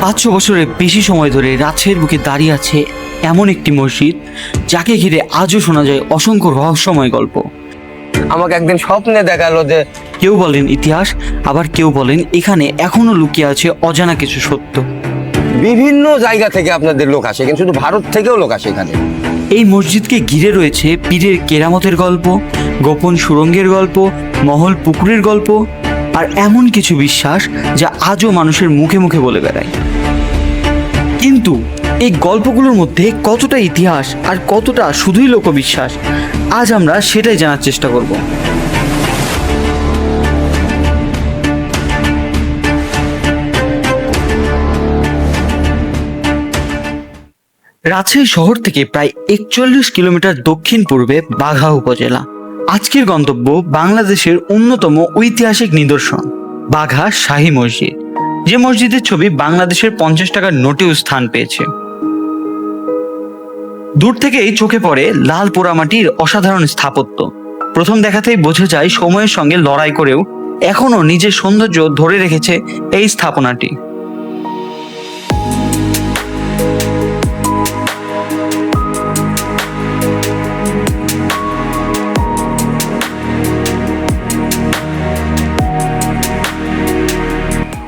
500 বছরের বেশি সময় ধরে রাজশাহীর বুকে দাঁড়িয়ে আছে এমন একটি মসজিদ, যাকে ঘিরে আজও শোনা যায় অসংখ্য রহস্যময় গল্প। আমাকে একদিন স্বপ্নে দেখালো যে কেউ বলেন ইতিহাস, আবার কেউ বলেন এখানে এখনো লুকিয়ে আছে অজানা কিছু সত্য। বিভিন্ন জায়গা থেকে আপনাদের লোক আসে, কিন্তু শুধু ভারত থেকেও লোক আসে এখানে। এই মসজিদকে ঘিরে রয়েছে পীরের কেরামতের গল্প, গোপন সুড়ঙ্গের গল্প, মহল পুকুরের গল্প, আর এমন কিছু বিশ্বাস যা আজও মানুষের মুখে মুখে বলে বেড়ায়। কিন্তু এই গল্পগুলোর মধ্যে কতটা ইতিহাস আর কতটা শুধুই লোকবিশ্বাস, আজ আমরা সেটাই জানার চেষ্টা করব। রাজশাহী শহর থেকে প্রায় 41 কিলোমিটার দক্ষিণ পূর্বে বাঘা উপজেলা। আজকের গন্তব্য বাংলাদেশের অন্যতম ঐতিহাসিক নিদর্শন বাঘা শাহী মসজিদ, যে মসজিদের ছবি বাংলাদেশের 50 টাকার নোটেও স্থান পেয়েছে। দূর থেকেই চোখে পড়ে লাল পোড়ামাটির অসাধারণ স্থাপত্য। প্রথম দেখাতেই বোঝা যায় সময়ের সঙ্গে লড়াই করেও এখনো নিজের সৌন্দর্য ধরে রেখেছে এই স্থাপনাটি।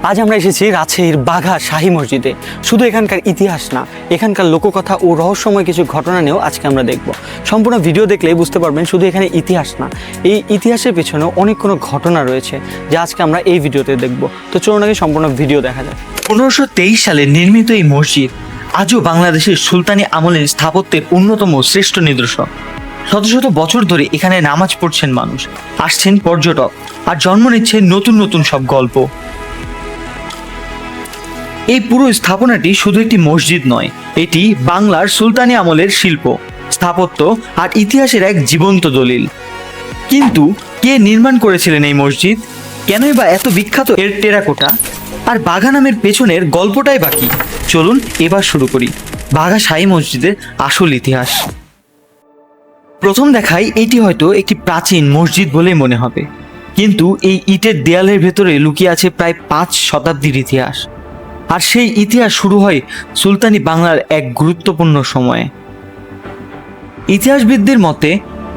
আজ আমরা এসেছি রাজশাহীর বাঘা শাহী মসজিদে। শুধু এখানকার ইতিহাস না, এখানকার লোককথা ও রহস্যময় কিছু ঘটনা নিয়েও আজকে আমরা দেখব। সম্পূর্ণ ভিডিও দেখলেই বুঝতে পারবেন শুধু এখানে ইতিহাস না, এই ইতিহাসের পেছনেও অনেক কোনো ঘটনা রয়েছে যা আজকে আমরা এই ভিডিওতে দেখব। তো চলুন আগে সম্পূর্ণ ভিডিও দেখা যায়। 1523 সালে নির্মিত এই মসজিদ আজও বাংলাদেশের সুলতানি আমলের স্থাপত্যের অন্যতম শ্রেষ্ঠ নিদর্শন। শত শত বছর ধরে এখানে নামাজ পড়ছেন মানুষ, আসছেন পর্যটক, আর জন্ম নিচ্ছে নতুন নতুন সব গল্প। এই পুরো স্থাপনাটি শুধু একটি মসজিদ নয়, এটি বাংলার সুলতানি আমলের শিল্প, স্থাপত্য আর ইতিহাসের এক জীবন্ত দলিল। কিন্তু কে নির্মাণ করেছিলেন এই মসজিদ, কেনই বা এত বিখ্যাত এর টেরাকোটা, আর বাঘা নামের পেছনের গল্পটাই বাকি? চলুন এবার শুরু করি বাঘা শাহী মসজিদের আসল ইতিহাস। প্রথম দেখায় এটি হয়তো একটি প্রাচীন মসজিদ বলেই মনে হবে, কিন্তু এই ইটের দেয়ালের ভেতরে লুকিয়ে আছে প্রায় 5 শতাব্দীর ইতিহাস। আর সেই ইতিহাস শুরু হয় সুলতানি বাংলার এক গুরুত্বপূর্ণ সময়ে। ইতিহাসবিদদের মতে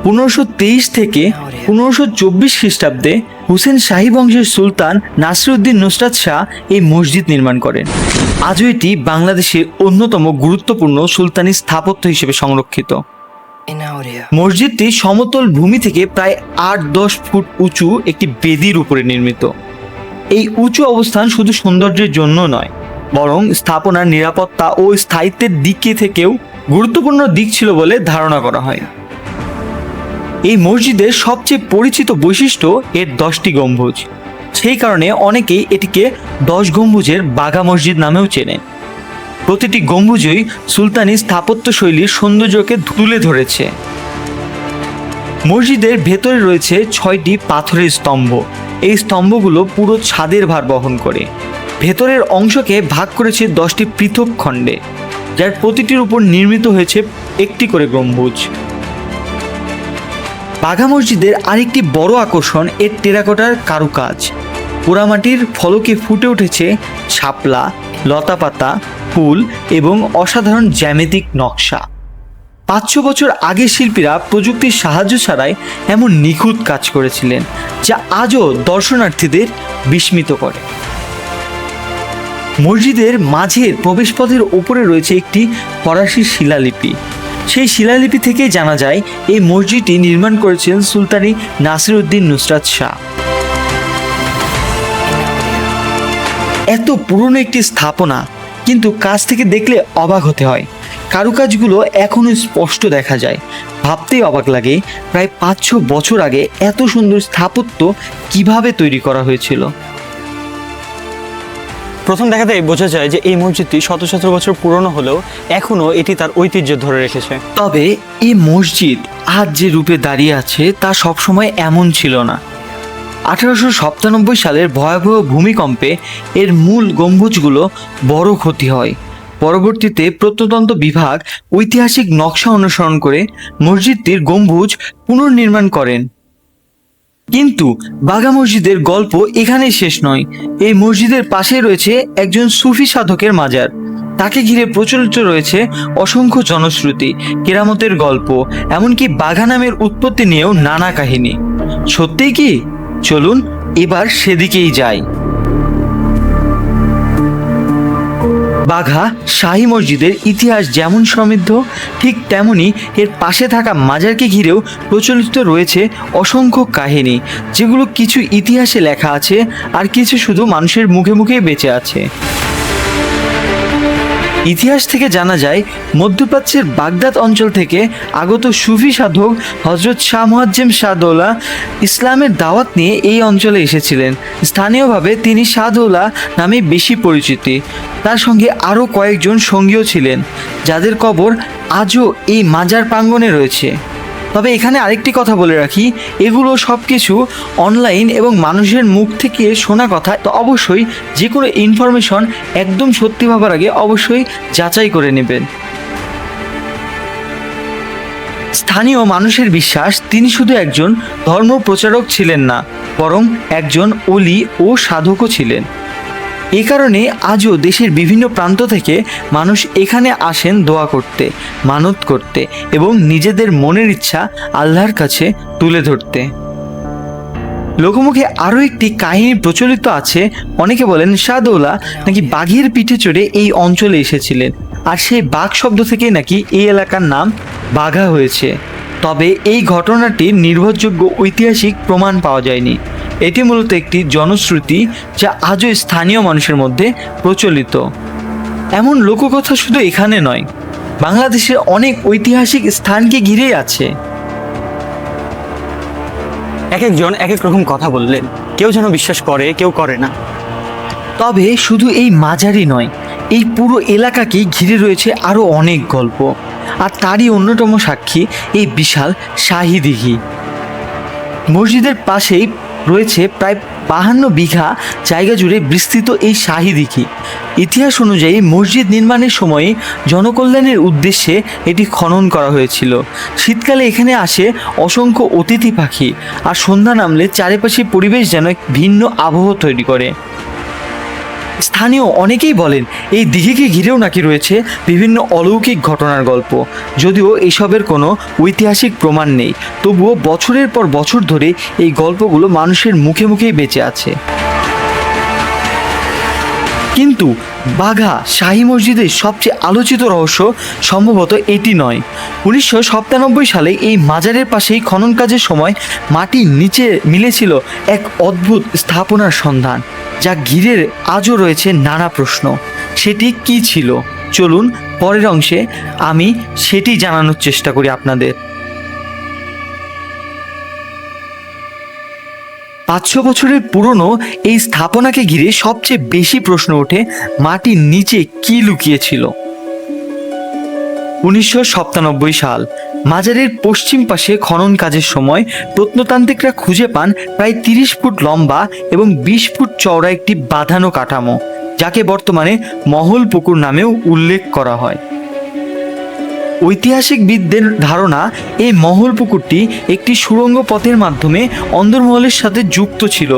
1523 থেকে 1524 খ্রিস্টাব্দে হুসেন শাহী বংশের সুলতান নাসিরউদ্দিন নুসরাত শাহ এই মসজিদ নির্মাণ করেন। আজও এটি বাংলাদেশের অন্যতম গুরুত্বপূর্ণ সুলতানি স্থাপত্য হিসেবে সংরক্ষিত। মসজিদটি সমতল ভূমি থেকে প্রায় 8-10 ফুট উঁচু একটি বেদির উপরে নির্মিত। এই উঁচু অবস্থান শুধু সৌন্দর্যের জন্য নয়, বরং স্থাপনার নিরাপত্তা ও স্থায়িত্বের দিকে থেকেও গুরুত্বপূর্ণ দিক ছিল বলে ধারণা করা হয়। এই মসজিদের সবচেয়ে পরিচিত বৈশিষ্ট্য এর 10টি গম্বুজ। সেই কারণে অনেকেই এটিকে 10 গম্বুজের বাঘা মসজিদ নামেও চেনে। প্রতিটি গম্বুজই সুলতানি স্থাপত্য শৈলীর সৌন্দর্যকে তুলে ধরেছে। মসজিদের ভেতরে রয়েছে 6টি পাথরের স্তম্ভ। এই স্তম্ভগুলো পুরো ছাদের ভার বহন করে। ভেতরের অংশকে ভাগ করেছে 10টি পৃথক খণ্ডে, যার প্রতিটির উপর নির্মিত হয়েছে একটি করে গম্বুজ। বাঘা মসজিদের আরেকটি বড় আকর্ষণ এর টেরাকোটার কারুকাজ। পোড়ামাটির ফলকে ফুটে উঠেছে শাপলা, লতাপাতা, ফুল এবং অসাধারণ জ্যামিতিক নকশা। 500 বছর আগে শিল্পীরা প্রযুক্তির সাহায্য ছাড়াই এমন নিখুঁত কাজ করেছিলেন, যা আজও দর্শনার্থীদের বিস্মিত করে। মসজিদের মাঝের প্রবেশপথের উপরে রয়েছে একটি ফরাসি শিলালিপি। সেই শিলালিপি থেকে জানা যায় এই মসজিদটি নির্মাণ করেছেন সুলতানি নাসিরউদ্দিন নুসরাত শাহ। এত পুরনো একটি স্থাপনা, কিন্তু কাছ থেকে দেখলে অবাক হতে হয়। কারুকাজগুলো এখনো স্পষ্ট দেখা যায়। ভাবতেই অবাক লাগে প্রায় 500 বছর আগে এত সুন্দর স্থাপত্য কিভাবে তৈরি করা হয়েছিল। প্রথম দেখাতেই বোঝা যায় যে এই মসজিদটি শত শত বছর পুরনো হলেও এখনো এটি তার ঐতিহ্য ধরে রেখেছে। তবে এই মসজিদ আজ যে রূপে দাঁড়িয়ে আছে তা সবসময় এমন ছিল না। 1897 সালের ভয়াবহ ভূমিকম্পে এর মূল গম্বুজগুলো বড় ক্ষতি হয়। পরবর্তীতে প্রত্নতত্ত্ব বিভাগ ঐতিহাসিক নকশা অনুসরণ করে মসজিদটির গম্বুজ পুনর্নির্মাণ করেন। কিন্তু বাঘা মসজিদের গল্প এখানেই শেষ নয়। এই মসজিদের পাশে রয়েছে একজন সুফি সাধকের মাজার। তাকে ঘিরে প্রচলিত রয়েছে অসংখ্য জনশ্রুতি, কেরামতের গল্প, এমনকি বাঘা নামের উৎপত্তি নিয়েও নানা কাহিনী। সত্যিই কি? চলুন এবার সেদিকেই যাই। বাঘা শাহী মসজিদের ইতিহাস যেমন সমৃদ্ধ, ঠিক তেমনি এর পাশে থাকা মাজারকে ঘিরেও প্রচলিত রয়েছে অসংখ্য কাহিনী, যেগুলো কিছু ইতিহাসে লেখা আছে আর কিছু শুধু মানুষের মুখে মুখেই বেঁচে আছে। ইতিহাস থেকে জানা যায়, মধ্যপ্রাচ্যের বাগদাদ অঞ্চল থেকে আগত সুফি সাধক হজরত শাহ মুয়াজ্জেম শাহ দৌলা ইসলামের দাওয়াত নিয়ে এই অঞ্চলে এসেছিলেন। স্থানীয়ভাবে তিনি শাহ দৌলা নামে বেশি পরিচিতি। তার সঙ্গে আরও কয়েকজন সঙ্গীও ছিলেন, যাদের কবর আজও এই মাজার প্রাঙ্গণে রয়েছে। তবে এখানে আরেকটি কথা বলে রাখি, এগুলো সব কিছু অনলাইন এবং মানুষের মুখ থেকে শোনা কথা। তো অবশ্যই যে কোনো ইনফরমেশন একদম সত্যি ভাবার আগে অবশ্যই যাচাই করে নেবেন। স্থানীয় মানুষের বিশ্বাস, তিনি শুধু একজন ধর্ম প্রচারক ছিলেন না, বরং একজন অলি ও সাধকও ছিলেন। এ কারণে আজও দেশের বিভিন্ন প্রান্ত থেকে মানুষ এখানে আসেন দোয়া করতে, মানত করতে এবং নিজেদের মনের ইচ্ছা আল্লাহর কাছে তুলে ধরতে। লোকমুখে আরও একটি কাহিনী প্রচলিত আছে। অনেকে বলেন শাহ দৌলা নাকি বাঘের পিঠে চড়ে এই অঞ্চলে এসেছিলেন, আর সেই বাঘ শব্দ থেকেই নাকি এই এলাকার নাম বাঘা হয়েছে। তবে এই ঘটনাটির নির্ভরযোগ্য ঐতিহাসিক প্রমাণ পাওয়া যায়নি। এটি মূলত একটি জনশ্রুতি, যা আজও স্থানীয় মানুষের মধ্যে প্রচলিত। এমন লোককথা শুধু এখানে নয়, বাংলাদেশের অনেক ঐতিহাসিক স্থানকে ঘিরেই আছে। এক একজন এক এক রকম কথা বললেন, কেউ যেন বিশ্বাস করে, কেউ করে না। তবে শুধু এই মাজারই নয়, এই পুরো এলাকাকেই ঘিরে রয়েছে আরও অনেক গল্প, আর তারই অন্যতম সাক্ষী এই বিশাল শাহী দিঘি। মসজিদের পাশেই রয়েছে প্রায় 52 বিঘা জায়গা জুড়ে বিস্তৃত এই শাহী দিঘি। ইতিহাস অনুযায়ী মসজিদ নির্মাণের সময় জনকল্যাণের উদ্দেশ্যে এটি খনন করা হয়েছিল। শীতকালে এখানে আসে অসংখ্য অতিথি পাখি, আর সন্ধ্যা নামলে চারিপাশে পরিবেশ যেন এক ভিন্ন আবহ তৈরি করে। স্থানীয় অনেকেই বলেন এই দিঘিকে ঘিরেও নাকি রয়েছে বিভিন্ন অলৌকিক ঘটনার গল্প। যদিও এসবের কোনো ঐতিহাসিক প্রমাণ নেই, তবুও বছরের পর বছর ধরে এই গল্পগুলো মানুষের মুখে মুখেই বেঁচে আছে। কিন্তু বাঘা শাহী মসজিদের সবচেয়ে আলোচিত রহস্য সম্ভবত এটি নয়। 1997 সালে এই মাজারের পাশেই খনন কাজের সময় মাটির নিচে মিলেছিল এক অদ্ভুত স্থাপনার সন্ধান, যা ঘিরে আজও রয়েছে নানা প্রশ্ন। সেটি কি ছিল? চলুন পরের অংশে আমি সেটি জানানোর চেষ্টা করি আপনাদের। 500 বছরের পুরনো এই স্থাপনাকে ঘিরে সবচেয়ে বেশি প্রশ্ন ওঠে, মাটির নিচে কি লুকিয়েছিল। 1997 সাল, মাজারের পশ্চিম পাশে খনন কাজের সময় প্রত্নতান্ত্রিকরা খুঁজে পান প্রায় 30 ফুট লম্বা এবং 20 ফুট চওড়া একটি বাঁধানো কাঠামো, যাকে বর্তমানে মহল পুকুর নামেও উল্লেখ করা হয়। ঐতিহাসিকবিদদের ধারণা, এই মহল পুকুরটি একটি সুড়ঙ্গ পথের মাধ্যমে অন্দরমহলের সাথে যুক্ত ছিল।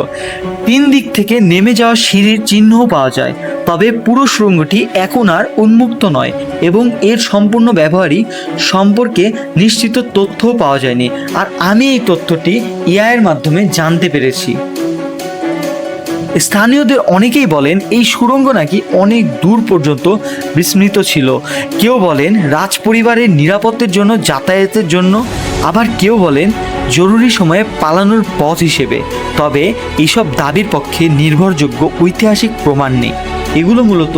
3 দিক থেকে নেমে যাওয়া সিঁড়ির চিহ্নও পাওয়া যায়। তবে পুরো সুড়ঙ্গটি এখন আর উন্মুক্ত নয় এবং এর সম্পূর্ণ ব্যবহারই সম্পর্কে নিশ্চিত তথ্যও পাওয়া যায়নি। আর আমি এই তথ্যটি এআইয়ের মাধ্যমে জানতে পেরেছি। স্থানীয়দের অনেকেই বলেন এই সুড়ঙ্গ নাকি অনেক দূর পর্যন্ত বিস্মৃত ছিল। কেউ বলেন রাজ পরিবারের নিরাপত্তার জন্য, যাতায়াতের জন্য, আবার কেউ বলেন জরুরি সময়ে পালানোর পথ হিসেবে। তবে এইসব দাবির পক্ষে নির্ভরযোগ্য ঐতিহাসিক প্রমাণ নেই। এগুলো মূলত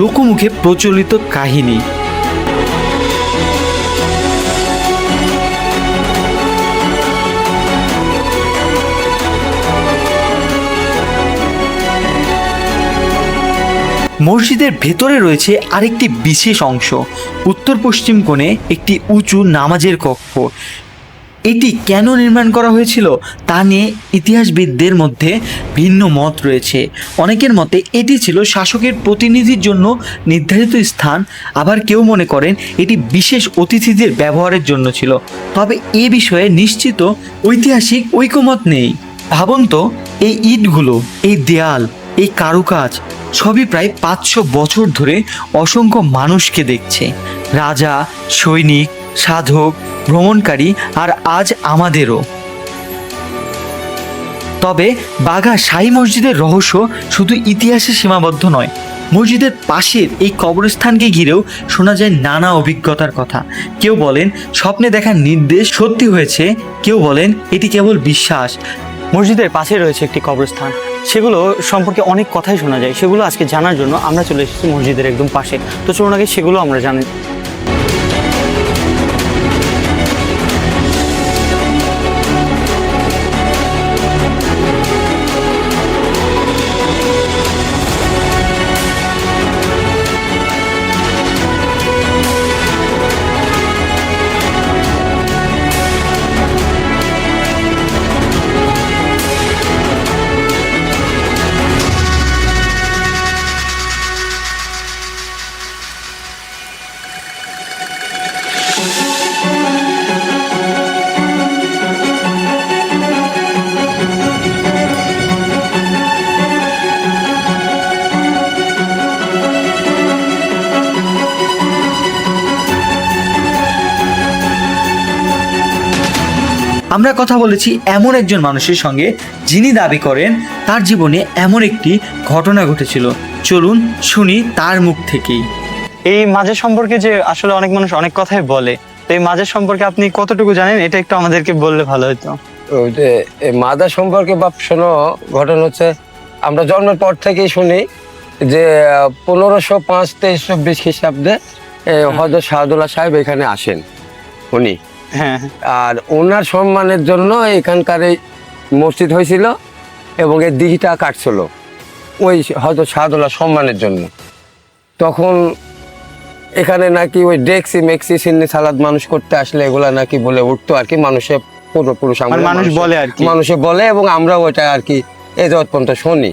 লোকমুখে প্রচলিত কাহিনী। মসজিদের ভেতরে রয়েছে আরেকটি বিশেষ অংশ, উত্তর পশ্চিম কোণে একটি উঁচু নামাজের কক্ষ। এটি কেন নির্মাণ করা হয়েছিল তা নিয়ে ইতিহাসবিদদের মধ্যে ভিন্ন মত রয়েছে। অনেকের মতে এটি ছিল শাসকের প্রতিনিধির জন্য নির্ধারিত স্থান, আবার কেউ মনে করেন এটি বিশেষ অতিথিদের ব্যবহারের জন্য ছিল। তবে এ বিষয়ে নিশ্চিত ঐতিহাসিক ঐকমত নেই। ভাবুন তো, এই ইটগুলো, এই দেয়াল, এই কারুকাজ সবই প্রায় 500 বছর ধরে অসংখ্য মানুষকে দেখছে। রাজা, সৈনিক, সাধক, ভ্রমণকারী, আর আজ আমাদেরও। তবে বাঘা শাহী মসজিদের রহস্য শুধু ইতিহাসে সীমাবদ্ধ নয়। মসজিদের পাশের এই কবরস্থানকে ঘিরেও শোনা যায় নানা অভিজ্ঞতার কথা। কেউ বলেন স্বপ্নে দেখার নির্দেশ সত্যি হয়েছে, কেউ বলেন এটি কেবল বিশ্বাস। মসজিদের পাশে রয়েছে একটি কবরস্থান, সেগুলো সম্পর্কে অনেক কথাই শোনা যায়। সেগুলো আজকে জানার জন্য আমরা চলে এসেছি মসজিদের একদম পাশে। তো চলুন আগে সেগুলো আমরা জানি। আমরা কথা বলেছি এমন একজন মানুষের সঙ্গে যিনি দাবি করেন তার জীবনে এমন একটি ঘটনা ঘটেছিল। চলুন শুনি তার মুখ থেকেই। এই মাজার সম্পর্কে যে আসলে অনেক মানুষ অনেক কথাই বলে, তো এই মাজার সম্পর্কে আপনি কতটুকু জানেন, এটা একটু আমাদেরকে বললে ভালো হতো। ওই যে এই মাদার সম্পর্কে বাপ শোনো, ঘটনা হচ্ছে আমরা জন্মের পর থেকেই শুনি যে 1505, 2324 খ্রিস্টাব্দে হযরত শাহদুল্লাহ সাহেব এখানে আসেন উনি। হ্যাঁ, আর ওনার সম্মানের জন্য এখানকার এই মসজিদ হয়েছিল এবং এই দিঘিটা কাটছিল ওই হযরত শাহদুল্লাহ সম্মানের জন্য। তখন এখানে নাকি ওই ডেক্সি মেক্সি সিন্নি সালাদ মানুষ করতে আসলে এগুলা নাকি বলে উঠতো আর কি, মানুষের পূর্বপুরুষ মানুষ বলে আর কি, মানুষে বলে, এবং আমরাও ওইটা আর কি এ যাওয়ার পর্যন্ত শুনি।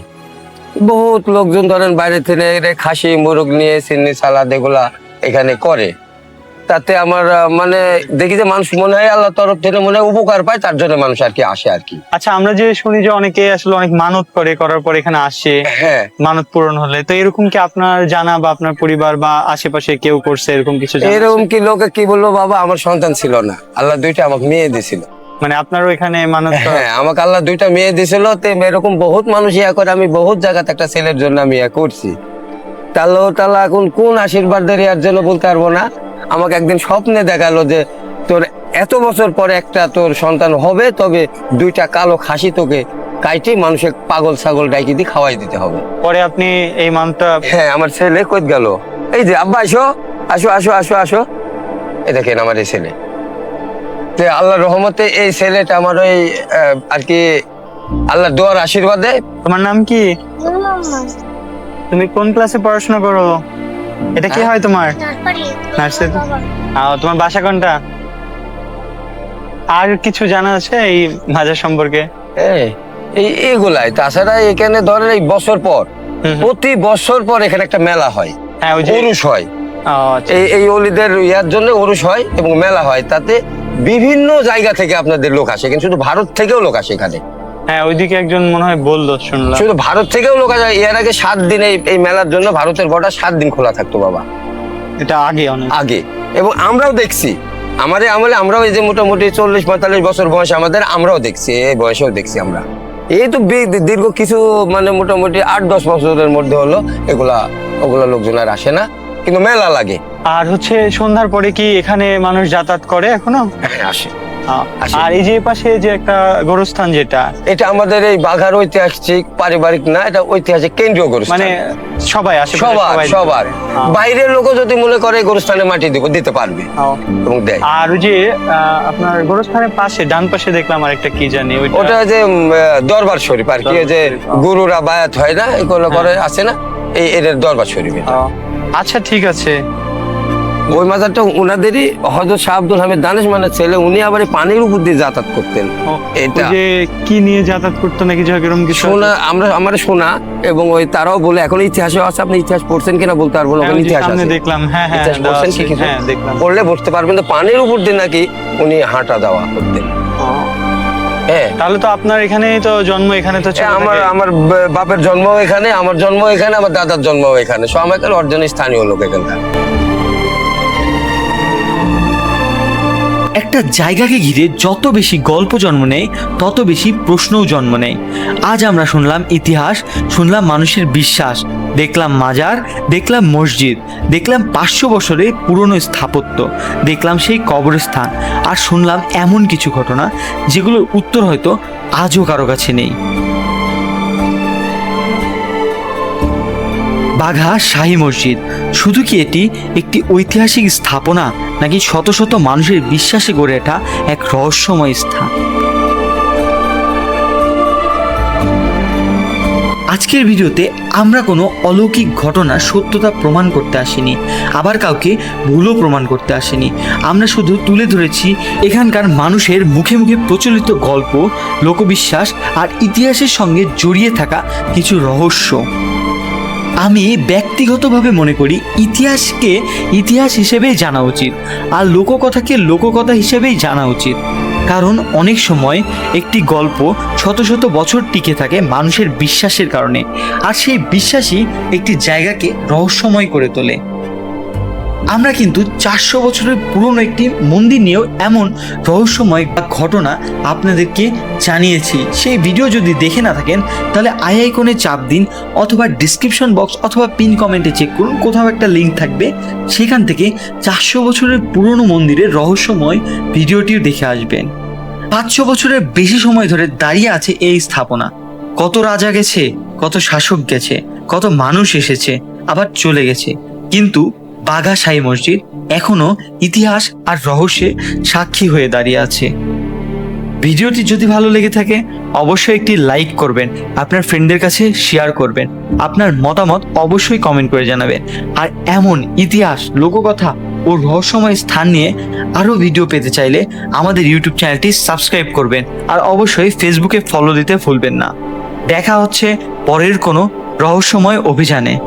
বহুত লোকজন ধরেন বাইরে থেকে খাসি মোরগ নিয়ে সিন্নি সালাদ এগুলা এখানে করে। তাতে আমার মানে দেখি যে মানুষ মনে হয় আল্লাহ তরফ থেকে মনে হয় উপকার পায়, তার জন্য মানুষ আর কি আসে আর কি। আচ্ছা, আমরা যে শুনি যে অনেকে আসলে অনেক মানত করে, করার পর এখানে আসে হ্যাঁ, মানত পূরণ হলে, তো এরকম কি আপনার জানা বা আপনার পরিবার বা আশেপাশে কেউ করছে এরকম কিছু জানা এরকম আছে? কি লোকে কি বললো, বাবা আমার সন্তান ছিল না, আল্লাহ দুইটা আমাকে মেয়ে দিছিল। মানে আপনারও এখানে মানত হ্যাঁ, আমাকে আল্লাহ দুইটা মেয়ে দিছিল। তো এরকম বহুত মানুষ ইয়া করে, আমি বহুত জায়গাতে একটা ছেলের জন্য আমি ইয়া করছি। আল্লাহ তাআলা এখন কোন আশীর্বাদ দেয় এর জন্য বলতে পারবো না। আমাকে একদিন স্বপ্নে দেখালো যে তোর এত বছর পরে একটা তোর সন্তান হবে, তবে দুইটা কালো খাসি তোকে কাইটে মানুষের পাগল ছাগল ডাইকি দিয়ে খাওয়াই দিতে হবে। পরে আপনি এই মানটা? হ্যাঁ, আমার ছেলে কই গেল, এই যে আব্বা আসো আসো আসো আসো আসো, এই দেখেন আমার এই ছেলে। তো আল্লাহর রহমতে এই ছেলেটা আমার ওই আর কি আল্লাহর দোয়ার আশীর্বাদে। তোমার নাম কি? তুমি কোন ক্লাসে পড়াশোনা করো? এটা কি হয় তোমার? নার্সারি। তোমার বাসা কোনটা? আর কিছু জানা আছে এই মাজার সম্পর্কে? এই এইগুলাই, তাছাড়া এখানে ধরেন এই বছর পর প্রতি বছর পর এখানে একটা মেলা হয়। হ্যাঁ, ওই যে উরুস হয়। আচ্ছা। এই অলিদের ইয়ার জন্য উরুস হয় এবং মেলা হয়, তাতে বিভিন্ন জায়গা থেকে আপনাদের লোক আসে, কিন্তু শুধু ভারত থেকেও লোক আসে এখানে। হ্যাঁ, ওইদিকে একজন মনে হয় বললো, শুনলাম। শুধু ভারত থেকেও লোক আসে। এর আগে 7 দিন এই মেলার জন্য ভারতের বর্ডার 7 দিন খোলা থাকতো বাবা, এটা আগে অনেক আগে। এবং আমরাও দেখছি, আমাদের আমলে আমরাও এই যে মোটামুটি 40-45 বছর বয়স আমাদের, আমরাও দেখছি, এই বয়সেও দেখছি আমরা। এই তো দীর্ঘ কিছু মানে মোটামুটি 8-10 বছরের মধ্যে হলো ওগুলা লোকজন আর আসে না, কিন্তু মেলা লাগে। আর হচ্ছে সন্ধ্যার পরে কি এখানে মানুষ যাতায়াত করে এখনো? হ্যাঁ, আসে। আসে। আর এই যে পাশে যে একটা গোরস্থান, যেটা এটা আমাদের এই বাঘার ঐতিহাসিক পারিবারিক না, এটা ঐতিহাসিক কেন্দ্রীয় গোরস্থান। মানে সবাই আসে? সবার বাইরের লোকও যদি মনে করে গোরস্থানে মাটি দিতে পারবে এবং দেয়। আর ওই যে আপনার গোরস্থানের পাশে ডান পাশে দেখলাম আর একটা কি জানি, ওটা যে দরবার শরীফ আর কি, যে গুরুরা বায়াত হয় না, এগুলো করে আছে না, এদের দরবার শরীফ। আচ্ছা, ঠিক আছে। ওই মাজারটা উনাদেরই হযরত শাহ আব্দুল হামিদ দানেশমানের ছেলে, উনি আবার পানির উপর দিয়ে যাতায়াত করতেন। এটা যে কি নিয়ে যাতায়াত করতো নাকি এরকম কিছু শোনা, আমরা শোনা, এবং ওই তারাও বলে, এখন ইতিহাসে আছে, আপনি ইতিহাস পড়ছেন কিনা বলতে পারবো না, ইতিহাস আছে দেখলাম। হ্যাঁ, ইতিহাস পড়ছেন কি কিছু? দেখলাম। পড়লে বুঝতে পারবেন তো পানির উপর দিয়ে নাকি উনি হাঁটা যাওয়া করতেন। হ্যাঁ। তাহলে তো আপনার এখানে তো জন্ম, এখানে তো ছোট আমার থেকে- আমার বাপের জন্ম এখানে, আমার জন্ম এখানে, আমার দাদার জন্ম এখানে, সব আমার অরিজিনাল স্থানীয় লোক এখানকার। একটা জায়গাকে ঘিরে যত বেশি গল্প জন্ম নেয় তত বেশি প্রশ্নও জন্ম নেয়। আজ আমরা শুনলাম ইতিহাস, শুনলাম মানুষের বিশ্বাস, দেখলাম মাজার, দেখলাম মসজিদ, দেখলাম 500 বছরের পুরনো স্থাপত্য, দেখলাম সেই কবরস্থান, আর শুনলাম এমন কিছু ঘটনা যেগুলোর উত্তর হয়তো আজও কারো কাছে নেই। বাঘা শাহী মসজিদ শুধু কি এটি একটি ঐতিহাসিক স্থাপনা, নাকি শত শত মানুষের বিশ্বাসে গড়ে ওঠা এক রহস্যময় স্থান? আজকের ভিডিওতে আমরা কোনো অলৌকিক ঘটনা সত্যতা প্রমাণ করতে আসিনি, আবার কাউকে ভুলও প্রমাণ করতে আসিনি। আমরা শুধু তুলে ধরেছি এখানকার মানুষের মুখে মুখে প্রচলিত গল্প, লোকবিশ্বাস আর ইতিহাসের সঙ্গে জড়িয়ে থাকা কিছু রহস্য। আমি ব্যক্তিগতভাবে মনে করি ইতিহাসকে ইতিহাস হিসেবেই জানা উচিত, আর লোককথাকে লোককথা হিসেবেই জানা উচিত। কারণ অনেক সময় একটি গল্প শত শত বছর টিকে থাকে মানুষের বিশ্বাসের কারণে, আর সেই বিশ্বাসই একটি জায়গাকে রহস্যময় করে তোলে। আমরা কিন্তু 400 বছরের পুরনো একটি মন্দির নিয়েও এমন রহস্যময় ঘটনা আপনাদেরকে জানিয়েছি। সেই ভিডিও যদি দেখে না থাকেন তাহলে আই আইকনে চাপ দিন, অথবা ডিসক্রিপশন বক্স অথবা পিন কমেন্টে চেক করুন, কোথাও একটা লিঙ্ক থাকবে, সেখান থেকে 400 বছরের পুরনো মন্দিরের রহস্যময় ভিডিওটিও দেখে আসবেন। 500 বছরের বেশি সময় ধরে দাঁড়িয়ে আছে এই স্থাপনা। কত রাজা গেছে, কত শাসক গেছে, কত মানুষ এসেছে আবার চলে গেছে, কিন্তু বাঘা শাহী মসজিদ এখনো ইতিহাস আর রহস্যে সাক্ষী হয়ে দাঁড়িয়ে আছে। ভিডিওটি যদি ভালো লেগে থাকে অবশ্যই একটি লাইক করবেন, আপনার ফ্রেন্ডদের কাছে শেয়ার করবেন, আপনার মতামত অবশ্যই কমেন্ট করে জানাবেন। আর এমন ইতিহাস, লোককথা ও রহস্যময় স্থান নিয়ে আরও ভিডিও পেতে চাইলে আমাদের ইউটিউব চ্যানেলটি সাবস্ক্রাইব করবেন, আর অবশ্যই ফেসবুকে ফলো দিতে ভুলবেন না। দেখা হচ্ছে পরের কোনো রহস্যময় অভিযানে।